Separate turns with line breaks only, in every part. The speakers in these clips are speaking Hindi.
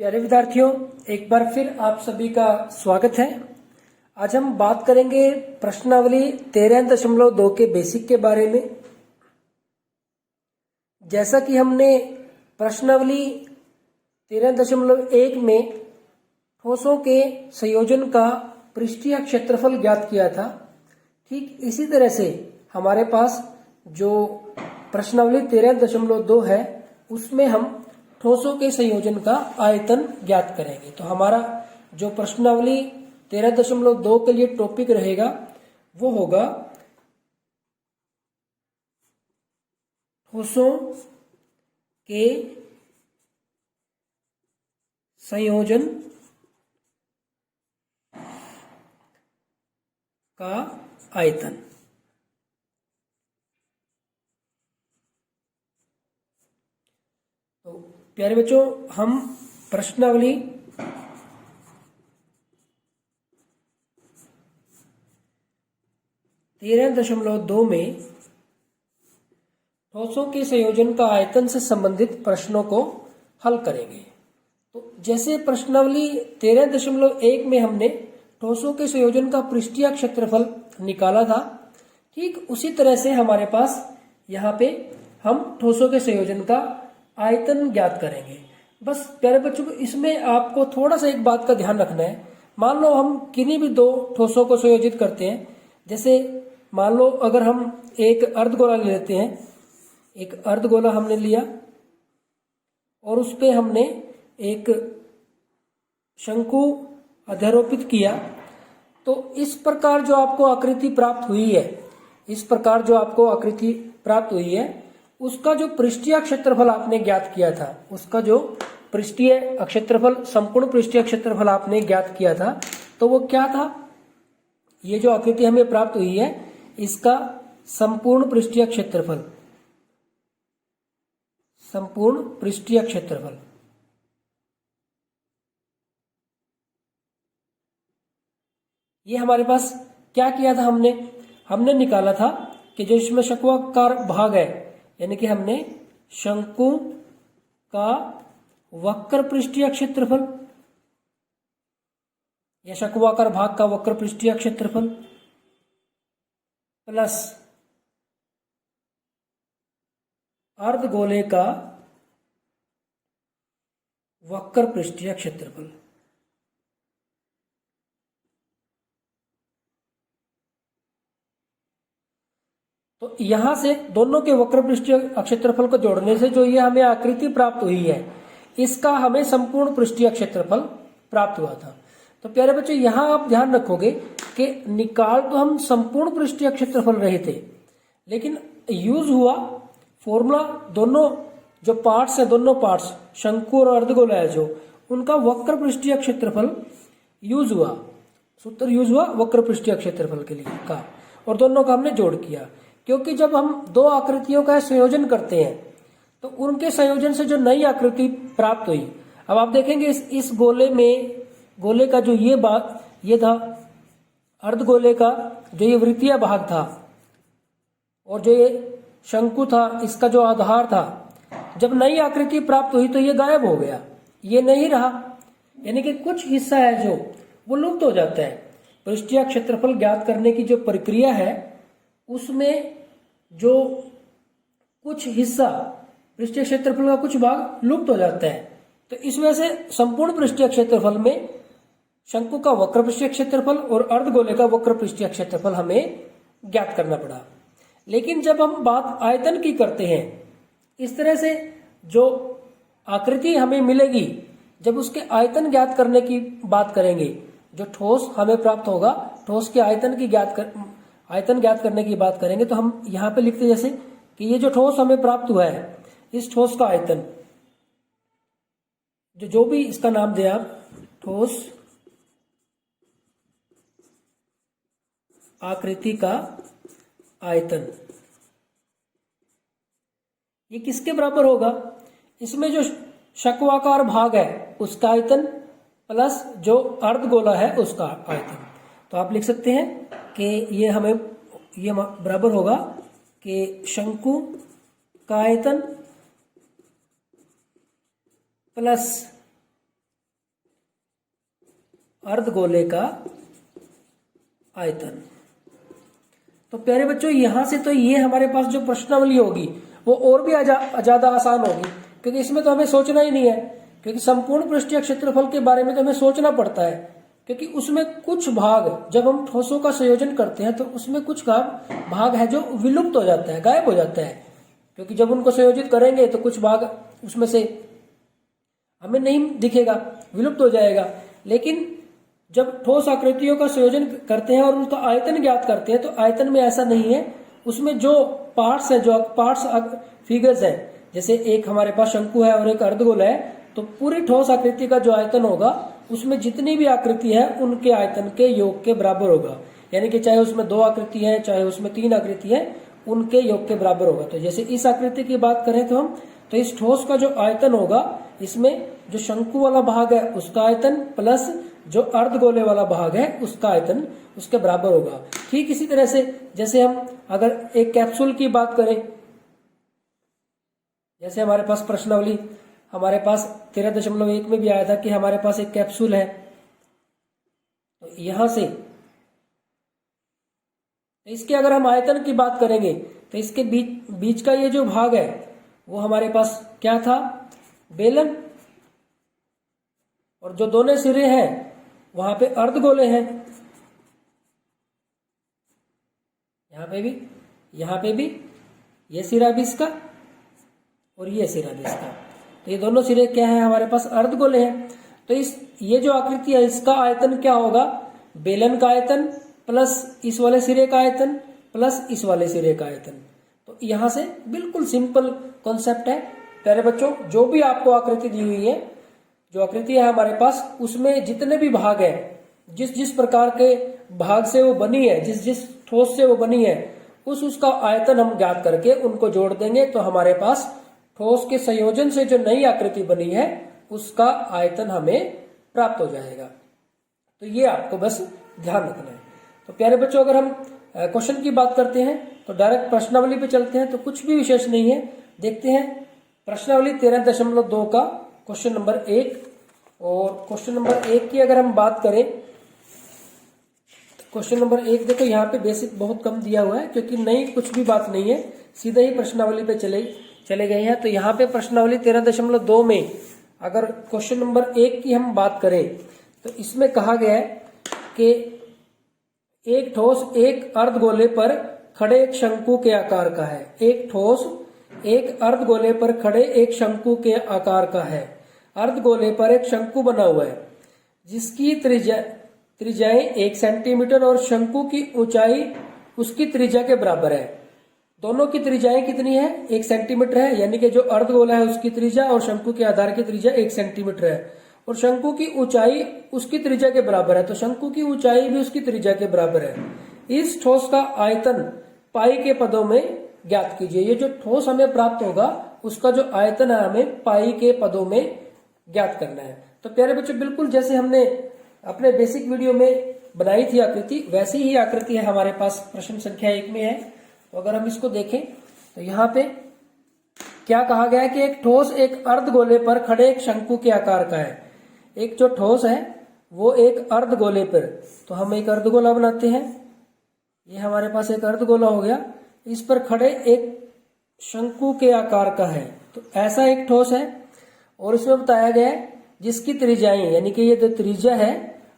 प्यारे विद्यार्थियों, एक बार फिर आप सभी का स्वागत है। आज हम बात करेंगे प्रश्नावली 13.2 के बेसिक के बारे में। जैसा कि हमने प्रश्नावली 13.1 में ठोसों के संयोजन का पृष्ठीय क्षेत्रफल ज्ञात किया था, ठीक इसी तरह से हमारे पास जो प्रश्नावली 13.2 है उसमें हम ठोसों के संयोजन का आयतन ज्ञात करेंगे। तो हमारा जो प्रश्नावली 13.2 के लिए टॉपिक रहेगा वो होगा ठोसों के संयोजन का आयतन। तो प्यारे बच्चों, हम प्रश्नावली 13.2 में ठोसों के संयोजन का आयतन से संबंधित प्रश्नों को हल करेंगे। तो जैसे प्रश्नावली 13.1 में हमने ठोसों के संयोजन का पृष्ठीय क्षेत्रफल निकाला था, ठीक उसी तरह से हमारे पास यहाँ पे हम ठोसों के संयोजन का आयतन ज्ञात करेंगे। बस प्यारे बच्चों, इसमें आपको थोड़ा सा एक बात का ध्यान रखना है। मान लो हम किन्हीं भी दो ठोसों को संयोजित करते हैं। जैसे मान लो अगर हम एक अर्धगोला ले लेते हैं, एक अर्धगोला हमने लिया और उस पे हमने एक शंकु अध्यारोपित किया, तो इस प्रकार जो आपको आकृति प्राप्त हुई है, इस प्रकार जो आपको आकृति प्राप्त हुई है, उसका जो पृष्ठीय क्षेत्रफल आपने ज्ञात किया था, उसका जो पृष्ठीय क्षेत्रफल, संपूर्ण पृष्ठीय क्षेत्रफल आपने ज्ञात किया था, तो वो क्या था? ये जो आकृति हमें प्राप्त हुई है, इसका संपूर्ण पृष्ठीय क्षेत्रफल, संपूर्ण पृष्ठीय क्षेत्रफल। ये हमारे पास क्या किया था? हमने निकाला था कि जो इसमें शंक्वाकार भाग है, यानी कि हमने शंकु का वक्र पृष्ठीय क्षेत्रफल या शंक्वाकार भाग का वक्र पृष्ठीय क्षेत्रफल प्लस अर्धगोले का वक्र पृष्ठीय क्षेत्रफल, तो यहां से दोनों के वक्र पृष्ठीय क्षेत्रफल को जोड़ने से जो ये हमें आकृति प्राप्त हुई है, इसका हमें संपूर्ण पृष्ठीय क्षेत्रफल प्राप्त हुआ था। तो प्यारे बच्चों, यहां आप ध्यान रखोगे कि निकाल तो हम संपूर्ण पृष्ठीय क्षेत्रफल रहे थे, लेकिन यूज हुआ फॉर्मूला, दोनों जो पार्ट्स है, दोनों पार्ट्स शंकु और अर्धगोला है, जो उनका वक्र पृष्ठीय क्षेत्रफल यूज हुआ, सूत्र यूज हुआ वक्र पृष्ठीय क्षेत्रफल के लिए का, और दोनों का हमने जोड़ किया। क्योंकि जब हम दो आकृतियों का संयोजन करते हैं तो उनके संयोजन से जो नई आकृति प्राप्त हुई, अब आप देखेंगे इस गोले में, गोले का जो ये था अर्धगोले का जो ये वृत्तीय भाग था, और जो ये शंकु था, इसका जो आधार था, जब नई आकृति प्राप्त हुई तो ये गायब हो गया, ये नहीं रहा। यानी कि कुछ हिस्सा है जो वो लुप्त हो जाता है। पृष्ठीय क्षेत्रफल ज्ञात करने की जो प्रक्रिया है उसमें जो कुछ हिस्सा, पृष्ठीय क्षेत्रफल का कुछ भाग लुप्त हो जाता है। तो इस वजह से संपूर्ण पृष्ठीय क्षेत्रफल में शंकु का वक्र पृष्ठीय क्षेत्रफल और अर्धगोले का वक्र पृष्ठीय क्षेत्रफल हमें ज्ञात करना पड़ा। लेकिन जब हम बात आयतन की करते हैं, इस तरह से जो आकृति हमें मिलेगी, जब उसके आयतन ज्ञात करने की बात करेंगे, जो ठोस हमें प्राप्त होगा, ठोस के आयतन ज्ञात करने की बात करेंगे, तो हम यहां पे लिखते जैसे कि ये जो ठोस हमें प्राप्त हुआ है, इस ठोस का आयतन, जो भी इसका नाम दे आप, ठोस आकृति का आयतन, ये किसके बराबर होगा? इसमें जो शंक्वाकार भाग है उसका आयतन प्लस जो अर्धगोला है उसका आयतन। तो आप लिख सकते हैं कि ये बराबर होगा कि शंकु का आयतन प्लस अर्धगोले का आयतन। तो प्यारे बच्चों यहां से तो ये हमारे पास जो प्रश्नावली होगी वो और भी ज्यादा आसान होगी, क्योंकि इसमें तो हमें सोचना ही नहीं है, क्योंकि संपूर्ण पृष्ठीय क्षेत्रफल के बारे में तो हमें सोचना पड़ता है, क्योंकि उसमें कुछ भाग जब हम ठोसों का संयोजन करते हैं तो उसमें कुछ भाग है जो विलुप्त हो जाता है, गायब हो जाता है, क्योंकि जब उनको संयोजित करेंगे तो कुछ भाग उसमें से हमें नहीं दिखेगा, विलुप्त हो जाएगा। लेकिन जब ठोस आकृतियों का संयोजन करते हैं और उनका आयतन ज्ञात करते हैं तो आयतन में ऐसा नहीं है, उसमें जो पार्ट्स है, जो पार्ट्स फिगर्स है, जैसे एक हमारे पास शंकु है और एक अर्धगोल है, तो पूरी ठोस आकृति का जो आयतन होगा उसमें जितनी भी आकृति है उनके आयतन के योग के बराबर होगा, यानी कि चाहे उसमें 2 आकृति है चाहे उसमें 3 आकृति है, उनके योग के बराबर होगा। तो जैसे इस आकृति की बात करें तो हम तो इस ठोस का जो आयतन होगा, इसमें जो शंकु वाला भाग है उसका आयतन प्लस जो अर्धगोले वाला भाग है उसका आयतन उसके बराबर होगा। ठीक इसी तरह से जैसे हम अगर एक कैप्सूल की बात करें, जैसे हमारे पास प्रश्नावली हमारे पास 13.1 में भी आया था कि हमारे पास एक कैप्सूल है, तो यहां से इसके अगर हम आयतन की बात करेंगे तो इसके बीच का ये जो भाग है वो हमारे पास क्या था, बेलन, और जो दोनों सिरे हैं वहां पे अर्धगोले हैं, यहाँ पे भी ये सिरा भी इसका और ये सिरा भी इसका, तो ये दोनों सिरे क्या है हमारे पास अर्धगोले हैं। तो ये जो आकृति है इसका आयतन क्या होगा, बेलन का आयतन प्लस इस वाले सिरे का आयतन प्लस इस वाले सिरे का आयतन। तो यहां से बिल्कुल सिंपल कॉन्सेप्ट है प्यारे बच्चों। जो भी आपको आकृति दी हुई है, जो आकृति है हमारे पास, उसमें जितने भी भाग है, जिस प्रकार के भाग से वो बनी है, जिस ठोस से वो बनी है, उसका आयतन हम ज्ञात करके उनको जोड़ देंगे तो हमारे पास ठोस के संयोजन से जो नई आकृति बनी है उसका आयतन हमें प्राप्त हो जाएगा। तो ये आपको बस ध्यान रखना है। तो प्यारे बच्चों अगर हम क्वेश्चन की बात करते हैं तो डायरेक्ट प्रश्नावली पे चलते हैं, तो कुछ भी विशेष नहीं है। देखते हैं प्रश्नावली 13.2 का क्वेश्चन नंबर 1, और क्वेश्चन नंबर 1 की अगर हम बात करें, क्वेश्चन नंबर 1 देखो यहाँ पे बेसिक बहुत कम दिया हुआ है, क्योंकि नई कुछ भी बात नहीं है, सीधे ही प्रश्नावली पे चले गए हैं। तो यहाँ पे प्रश्नावली 13.2 में अगर क्वेश्चन नंबर 1 की हम बात करें तो इसमें कहा गया है कि एक ठोस एक अर्धगोले पर खड़े एक शंकु के आकार का है। एक ठोस एक अर्धगोले पर खड़े एक शंकु के आकार का है। अर्धगोले पर एक शंकु बना हुआ है जिसकी त्रिज्याएं 1 सेंटीमीटर और शंकु की ऊंचाई उसकी त्रिज्या के बराबर है। दोनों की त्रिज्याएं कितनी है, 1 सेंटीमीटर है, यानी कि जो अर्धगोला है उसकी त्रिज्या और शंकु के आधार की त्रिज्या 1 सेंटीमीटर है, और शंकु की ऊंचाई उसकी त्रिज्या के बराबर है, तो शंकु की ऊंचाई भी उसकी त्रिज्या के बराबर है। इस ठोस का आयतन पाई के पदों में ज्ञात कीजिए। ये जो ठोस हमें प्राप्त होगा उसका जो आयतन है हमें पाई के पदों में ज्ञात करना है। तो प्यारे बच्चों बिल्कुल जैसे हमने अपने बेसिक वीडियो में बनाई थी आकृति, वैसी ही आकृति है हमारे पास प्रश्न संख्या 1 में है। तो अगर हम इसको देखें तो यहाँ पे क्या कहा गया है कि एक ठोस एक अर्धगोले पर खड़े एक शंकु के आकार का है। एक जो ठोस है वो एक अर्धगोले पर, तो हम एक अर्धगोला बनाते हैं, ये हमारे पास एक अर्धगोला हो गया, इस पर खड़े एक शंकु के आकार का है। तो ऐसा एक ठोस है, और इसमें बताया गया है जिसकी त्रिज्याएं, यानी कि ये जो त्रिज्या है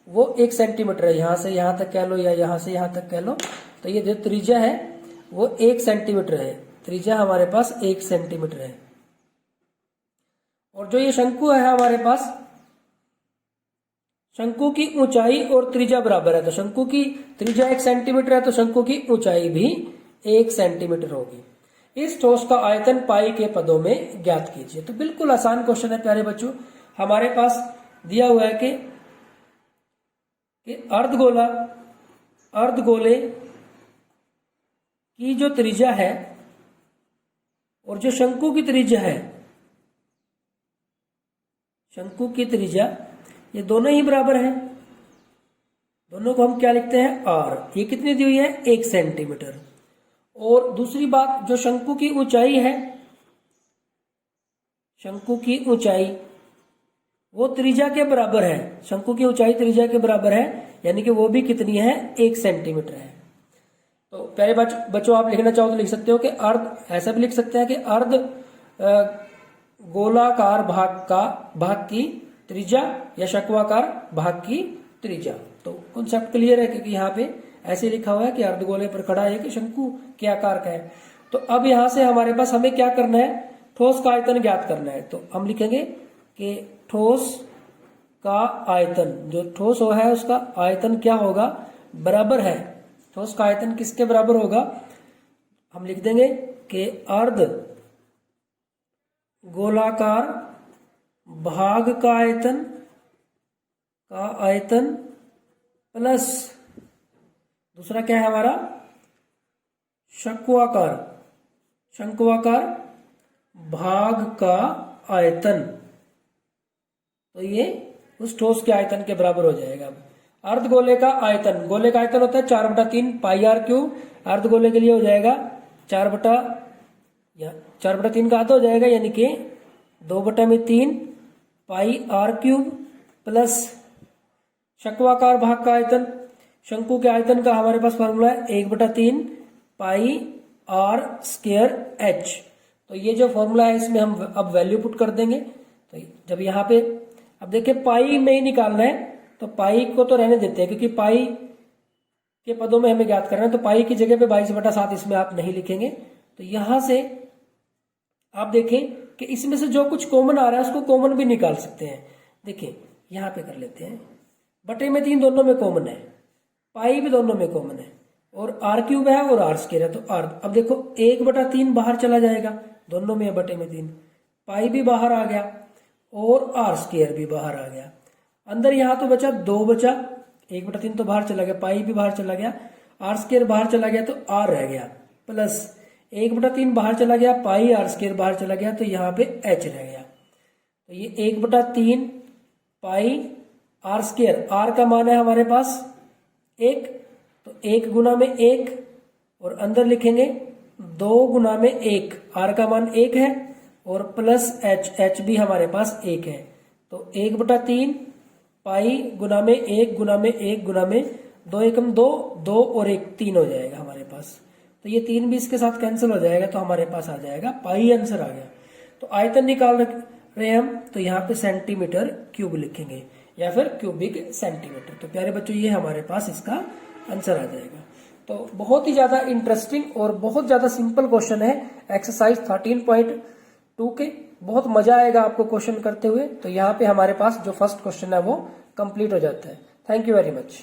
वो 1 सेंटीमीटर है, यहां से यहां तक कह लो या यहां से यहां तक कह लो, तो ये जो त्रिज्या है वो 1 सेंटीमीटर है। त्रिज्या हमारे पास 1 सेंटीमीटर है, और जो ये शंकु है हमारे पास, शंकु की ऊंचाई और त्रिज्या बराबर है, तो शंकु की त्रिज्या 1 सेंटीमीटर है तो शंकु की ऊंचाई भी 1 सेंटीमीटर होगी। इस ठोस का आयतन पाई के पदों में ज्ञात कीजिए। तो बिल्कुल आसान क्वेश्चन है प्यारे बच्चों। हमारे पास दिया हुआ है कि अर्धगोले की जो त्रिज्या है और जो शंकु की त्रिज्या है, शंकु की त्रिज्या ये दोनों ही बराबर हैं। दोनों को हम क्या लिखते हैं, आर। ये कितनी दी हुई है, 1 सेंटीमीटर। और दूसरी बात, जो शंकु की ऊंचाई है, शंकु की ऊंचाई वो त्रिज्या के बराबर है, शंकु की ऊंचाई त्रिज्या के बराबर है, यानी कि वो भी कितनी है, 1 सेंटीमीटर है। तो प्यारे बच्चों आप लिखना चाहो तो लिख सकते हो कि अर्ध, ऐसा भी लिख सकते हैं कि अर्ध गोलाकार भाग की त्रिज्या या शंक्वाकार भाग की त्रिज्या। तो कॉन्सेप्ट क्लियर है, क्योंकि यहाँ पे ऐसे लिखा हुआ है कि अर्धगोले पर खड़ा है कि शंकु के आकार का है। तो अब यहां से हमारे पास हमें क्या करना है, ठोस का आयतन ज्ञात करना है। तो हम लिखेंगे कि ठोस का आयतन, जो ठोस हो है उसका आयतन क्या होगा, बराबर है। ठोस का आयतन किसके बराबर होगा, हम लिख देंगे कि अर्ध गोलाकार भाग का आयतन प्लस दूसरा क्या है हमारा, शंक्वाकार भाग का आयतन। तो ये उस ठोस के आयतन के बराबर हो जाएगा। अर्धगोले का आयतन, गोले का आयतन होता है 4/3 पाई आर क्यूब, अर्धगोले के लिए हो जाएगा 4/3 का आधा हो जाएगा, यानी कि 2/3 पाई आर क्यूब प्लस शंक्वाकार भाग का आयतन। शंकु के आयतन का हमारे पास फॉर्मूला है 1/3 पाई आर स्क्वायर एच। तो ये जो फॉर्मूला है इसमें हम अब वैल्यू पुट कर देंगे। तो जब यहाँ पे अब देखिए पाई में ही निकालना है, तो पाई को तो रहने देते हैं, क्योंकि पाई के पदों में हमें ज्ञात करना है। तो पाई की जगह पे 22/7 इसमें आप नहीं लिखेंगे। तो यहां से आप देखें कि इसमें से जो कुछ कॉमन आ रहा है उसको कॉमन भी निकाल सकते हैं। देखिए यहां पे कर लेते हैं, बटे में 3 दोनों में कॉमन है, पाई भी दोनों में कॉमन है, और आर क्यूब है और आर स्क्वायर है। तो आर, अब देखो 1/3 बाहर चला जाएगा, दोनों में बटे में 3, पाई भी बाहर आ गया और आर स्क्वायर भी बाहर आ गया। अंदर यहां तो बचा 2 बचा, 1/3 तो बाहर चला गया, पाई भी बाहर चला गया, आर स्क्वायर बाहर चला गया, तो आर रह गया, प्लस 1/3 बाहर चला गया, पाई आर स्क्वायर बाहर चला गया, तो यहाँ पे एच रह गया। तो ये 1/3 पाई आर स्क्वायर, आर का मान है हमारे पास 1, तो 1 गुना में 1, और अंदर लिखेंगे 2 गुना में 1, आर का मान 1 है, और प्लस एच, एच भी हमारे पास 1 है। तो 1/3 पाई गुना में 1 गुना में 1 गुना में 2 एकम 2, 2 और 1 3 हो जाएगा हमारे पास। तो ये 3 भी इसके साथ कैंसिल हो जाएगा, तो हमारे पास आ जाएगा पाई, आंसर आ गया। तो आयतन निकाल रहे हैं हम, तो यहाँ पे सेंटीमीटर क्यूब लिखेंगे या फिर क्यूबिक सेंटीमीटर। तो प्यारे बच्चों ये हमारे पास इसका आंसर आ जाएगा। तो बहुत ही ज्यादा इंटरेस्टिंग और बहुत ज्यादा सिंपल क्वेश्चन है एक्सरसाइज 13.2 के। बहुत मजा आएगा आपको क्वेश्चन करते हुए। तो यहाँ पे हमारे पास जो फर्स्ट क्वेश्चन है वो कंप्लीट हो जाता है। Thank you very much.